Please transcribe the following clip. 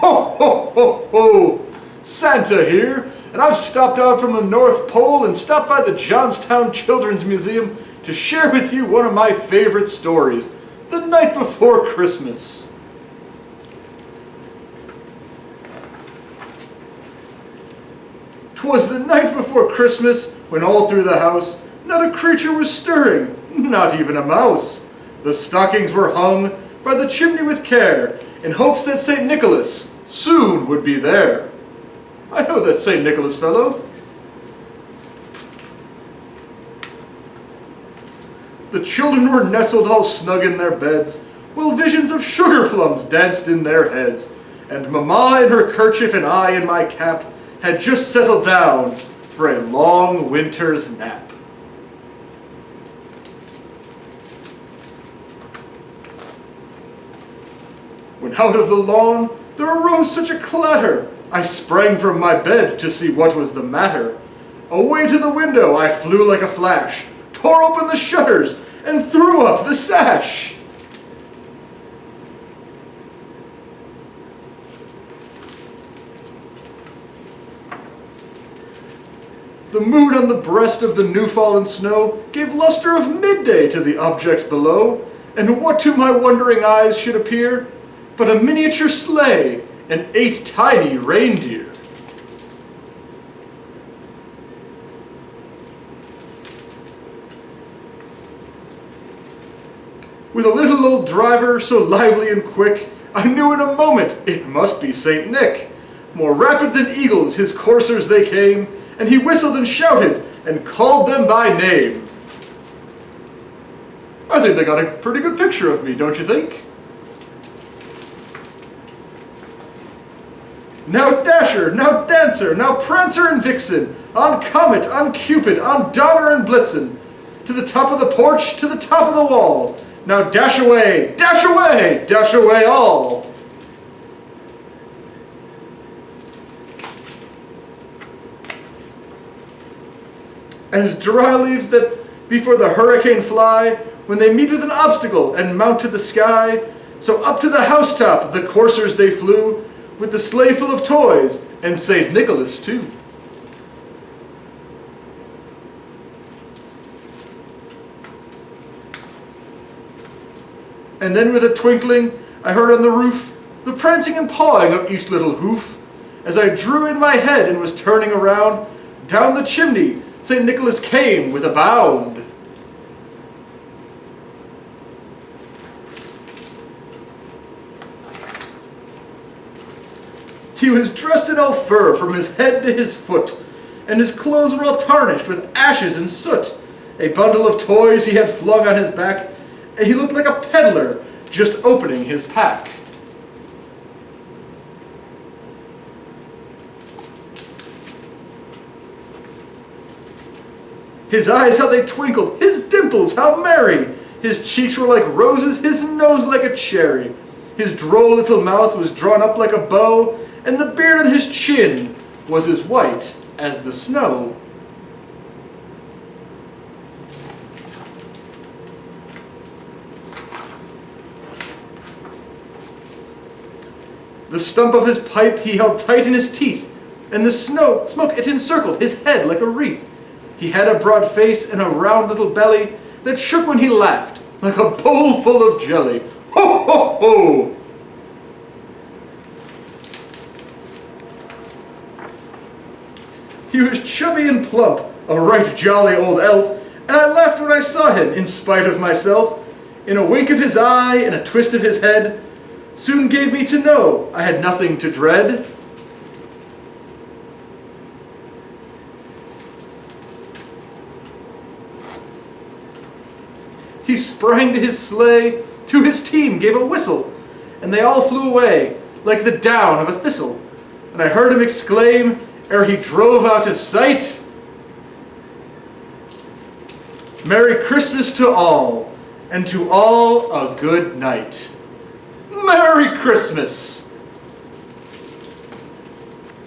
Ho, ho, ho, ho! Santa here, and I've stopped out from the North Pole and stopped by the Johnstown Children's Museum to share with you one of my favorite stories, The Night Before Christmas. "'Twas the night before Christmas, when all through the house not a creature was stirring, not even a mouse. The stockings were hung by the chimney with care, in hopes that St. Nicholas soon would be there. I know that St. Nicholas fellow. The children were nestled all snug in their beds, while visions of sugar plums danced in their heads, and Mamma in her kerchief and I in my cap had just settled down for a long winter's nap. When out of the lawn there arose such a clatter, I sprang from my bed to see what was the matter. Away to the window I flew like a flash, tore open the shutters, and threw up the sash. The moon on the breast of the new-fallen snow gave luster of midday to the objects below, and what to my wondering eyes should appear but a miniature sleigh and 8 tiny reindeer. With a little old driver so lively and quick, I knew in a moment it must be St. Nick. More rapid than eagles his coursers they came, and he whistled and shouted and called them by name. I think they got a pretty good picture of me, don't you think? Now Dasher, now Dancer, now Prancer and Vixen, on Comet, on Cupid, on Donner and Blitzen, to the top of the porch, to the top of the wall. Now dash away, dash away, dash away all. As dry leaves that before the hurricane fly, when they meet with an obstacle and mount to the sky, so up to the housetop the coursers they flew, with the sleigh full of toys, and St. Nicholas too. And then with a twinkling, I heard on the roof the prancing and pawing of each little hoof. As I drew in my head and was turning around, down the chimney St. Nicholas came with a bound. He was dressed in all fur from his head to his foot, and his clothes were all tarnished with ashes and soot. A bundle of toys he had flung on his back, and he looked like a peddler just opening his pack. His eyes, how they twinkled, his dimples, how merry! His cheeks were like roses, his nose like a cherry. His droll little mouth was drawn up like a bow, and the beard on his chin was as white as the snow. The stump of his pipe he held tight in his teeth, and the smoke it encircled his head like a wreath. He had a broad face and a round little belly that shook when he laughed like a bowl full of jelly. Ho, ho, ho! He was chubby and plump, a right jolly old elf, and I laughed when I saw him, in spite of myself. In a wink of his eye and a twist of his head, soon gave me to know I had nothing to dread. He sprang to his sleigh, to his team gave a whistle, and they all flew away like the down of a thistle. And I heard him exclaim, ere he drove out of sight, "Merry Christmas to all, and to all a good night." Merry Christmas!